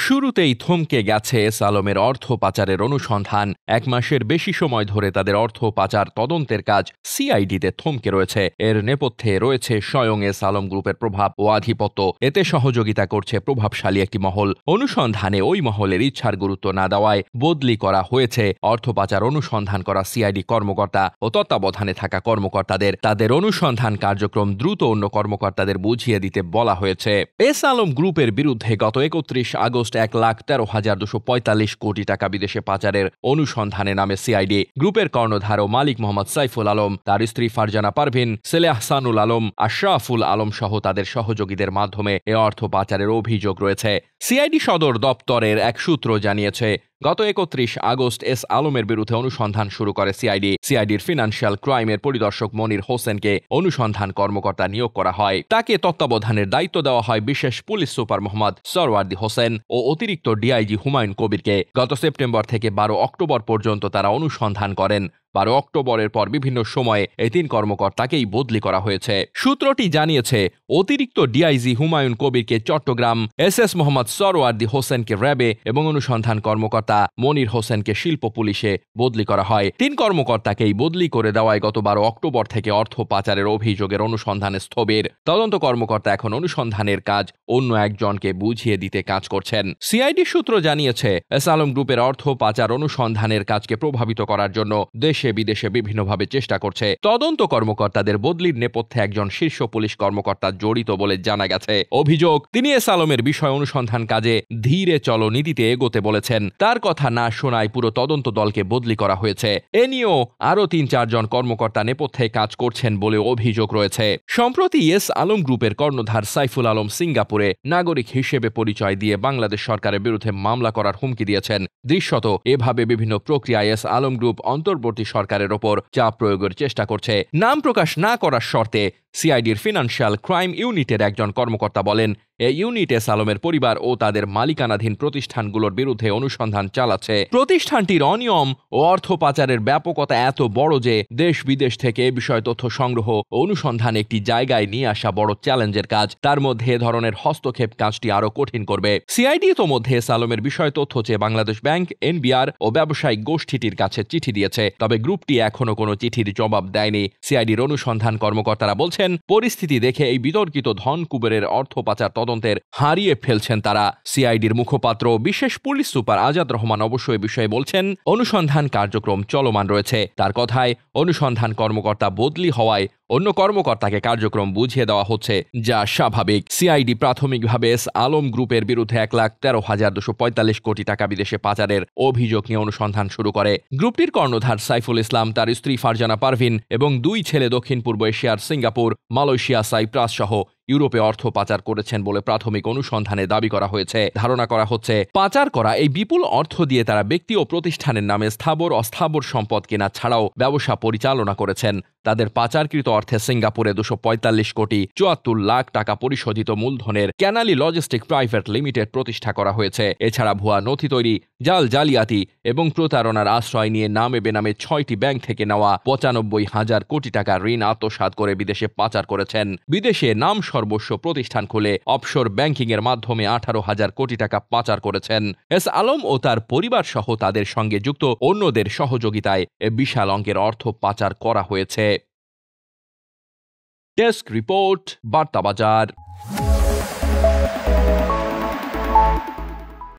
শুরুতেই থমকে গেছে এস আলমের অর্থ পাচারের অনুসন্ধান। 1 মাসের বেশি সময় ধরে তাদের অর্থ পাচার তদন্তের কাজ সিআইডিতে থমকে রয়েছে। এর নেপথ্যে রয়েছে স্বয়ং এস আলম গ্রুপের প্রভাব ও আধিপত্য। এতে সহযোগিতা করছে প্রভাবশালী একটি মহল। অনুসন্ধানে ওই মহলের ইচ্ছার গুরুত্ব না দেওয়ায় বদলি করা হয়েছে অর্থ পাচার অনুসন্ধান করা সিআইডি কর্মকর্তা ও তত্ত্বাবধানে থাকা কর্মকর্তাদের। তাদের অনুসন্ধান কার্যক্রম দ্রুত অন্য কর্মকর্তাদের বুঝিয়ে দিতে বলা হয়েছে। এস আলম গ্রুপের বিরুদ্ধে গত 31 আগস্ট 1,13,245 কোটি টাকা বিদেশে পাচারের অনুসন্ধানে নামে সিআইডি। গ্রুপের কর্ণধার ও মালিক মোহাম্মদ সাইফুল আলম, তার স্ত্রী ফারজানা পারভিন, ছেলে আহসানুল আলম, আশরাফুল আলম সহ তাদের সহযোগীদের মাধ্যমে এ অর্থ পাচারের অভিযোগ রয়েছে। সিআইডি সদর দপ্তরের এক সূত্র জানিয়েছে, গত 31 আগস্ট এস আলমের বিরুদ্ধে অনুসন্ধান শুরু করে সিআইডি। সিআইডির ফিনান্সিয়াল ক্রাইমের পরিদর্শক মনির হোসেনকে অনুসন্ধান কর্মকর্তা নিয়োগ করা হয়। তাকে তত্ত্বাবধানের দায়িত্ব দেওয়া হয় বিশেষ পুলিশ সুপার মোহাম্মদ সরওয়ার্দী হোসেন ও অতিরিক্ত ডিআইজি হুমায়ুন কবিরকে। গত সেপ্টেম্বর থেকে 12 অক্টোবর পর্যন্ত তারা অনুসন্ধান করেন। 12 অক্টোবরের পর বিভিন্ন সময়ে এই 3 কর্মকর্তাকেই বদলি করা হয়েছে। সূত্রটি জানিয়েছে, অতিরিক্ত ডিআইজি হুমায়ুন কবিরকে চট্টগ্রাম, এসএস মোহাম্মদ সরওয়ার্দী হোসেনকে র্যাবে এবং অনুসন্ধান কর্মকর্তা মনির হোসেনকে শিল্প পুলিশে বদলি করা হয়। 3 কর্মকর্তাকেই বদলি করে দেওয়ায় গত 12 অক্টোবর থেকে অর্থ পাচারের অভিযোগের অনুসন্ধান স্থবির। তদন্ত কর্মকর্তা এখন অনুসন্ধানের কাজ অন্য একজনকে বুঝিয়ে দিতে কাজ করছেন। সিআইডি সূত্র জানিয়েছে, এস আলম গ্রুপের অর্থ পাচার অনুসন্ধানের কাজকে প্রভাবিত করার জন্য দেশে বিদেশে বিভিন্নভাবে চেষ্টা করছে। তদন্ত কর্মকর্তাদের বদলির নেপথ্যে একজন শীর্ষ পুলিশ কর্মকর্তা জড়িত বলে জানা গেছে। অভিযোগ, তিনি এস আলমের বিষয় অনুসন্ধান কাজে ধীরে চলো নীতিতে এগোতে বলেছেন। তার কথা না শোনায় পুরো তদন্ত দলকে বদলি করা হয়েছে। এ নিয়েও আরও 3-4 জন কর্মকর্তা নেপথ্যে কাজ করছেন বলে অভিযোগ রয়েছে। সম্প্রতি এস আলম গ্রুপের কর্ণধার সাইফুল আলম সিঙ্গাপুরে নাগরিক হিসেবে পরিচয় দিয়ে বাংলাদেশ সরকারের বিরুদ্ধে মামলা করার হুমকি দিয়েছেন। দৃশ্যত এভাবে বিভিন্ন প্রক্রিয়ায় এস আলম গ্রুপ অন্তর্বর্তী সরকারের ওপর চাপ প্রয়োগের চেষ্টা করছে। নাম প্রকাশ না করার শর্তে সিআইডির ফিনান্সিয়াল ক্রাইম ইউনিটের একজন কর্মকর্তা বলেন, এই ইউনিট এস আলমের পরিবার ও তাদের মালিকানাধীন প্রতিষ্ঠানগুলোর বিরুদ্ধে অনুসন্ধান চালাচ্ছে। প্রতিষ্ঠানটির অনিয়ম ও অর্থ পাচারের ব্যাপকতা এত বড় যে দেশ বিদেশ থেকে এ বিষয়ে তথ্য সংগ্রহ ও অনুসন্ধান একটি জায়গায় নিয়ে আসা বড় চ্যালেঞ্জের কাজ। তার মধ্যে এ ধরনের হস্তক্ষেপ কাজটি আরো কঠিন করবে। সিআইডি ইতোমধ্যে এস আলমের বিষয় তথ্য চেয়ে বাংলাদেশ ব্যাংক, এনবিআর ও ব্যবসায়িক গোষ্ঠীটির কাছে চিঠি দিয়েছে। তবে গ্রুপটি এখনো কোনো চিঠির জবাব দেয়নি। সিআইডির অনুসন্ধান কর্মকর্তারা বলছেন, পরিস্থিতি দেখে এই বিতর্কিত ধন কুবেরের অর্থ পাচার তদন্তের হারিয়ে ফেলছেন তারা। সিআইডির মুখপাত্র বিশেষ পুলিশ সুপার আজাদ রহমান অবশ্য এ বিষয়ে বলছেন, অনুসন্ধান কার্যক্রম চলমান রয়েছে। তার কথায়, অনুসন্ধান কর্মকর্তা বদলি হওয়ায় অন্য কর্মকর্তাকে কার্যক্রম বুঝিয়ে দেওয়া হচ্ছে, যা স্বাভাবিক। সিআইডি প্রাথমিকভাবে এস আলম গ্রুপের বিরুদ্ধে 1,13,245 কোটি টাকা বিদেশে পাচারের অভিযোগ নিয়ে অনুসন্ধান শুরু করে। গ্রুপটির কর্ণধার সাইফুল ইসলাম, তার স্ত্রী ফারজানা পারভিন এবং 2 ছেলে দক্ষিণ পূর্ব এশিয়ার সিঙ্গাপুর, মালয়েশিয়া, সাইপ্রাস সহ ইউরোপে অর্থ পাচার করেছেন বলে প্রাথমিক অনুসন্ধানে দাবি করা হয়েছে। ধারণা করা হচ্ছে, পাচার করা এই বিপুল অর্থ দিয়ে তারা ব্যক্তি ও প্রতিষ্ঠানের নামে স্থাবর অস্থাবর সম্পদ কেনা ছাড়াও ব্যবসা পরিচালনা করেছেন। তাদের পাচারকৃত অর্থে সিঙ্গাপুরে 245 কোটি 74 লাখ টাকা পরিশোধিত মূলধনের ক্যানালি লজিস্টিক প্রাইভেট লিমিটেড প্রতিষ্ঠা করা হয়েছে। এছাড়া ভুয়া নথি তৈরি, জালিয়াতি এবং প্রতারণার আশ্রয় নিয়ে নামে বেনামে 6টি ব্যাংক থেকে নেওয়া 95,000 কোটি টাকা ঋণ আত্মসাৎ করে বিদেশে পাচার করেছেন। বিদেশে নাম সর্বস্ব প্রতিষ্ঠান খুলে অফশোর ব্যাংকিং এর মাধ্যমে 18,000 কোটি টাকা পাচার করেছেন। এস আলম ও তার পরিবার সহ তাদের সঙ্গে যুক্ত অন্যদের সহযোগিতায় এ বিশাল অঙ্কের অর্থ পাচার করা হয়েছে। ডেস্ক রিপোর্ট, বার্তা বাজার।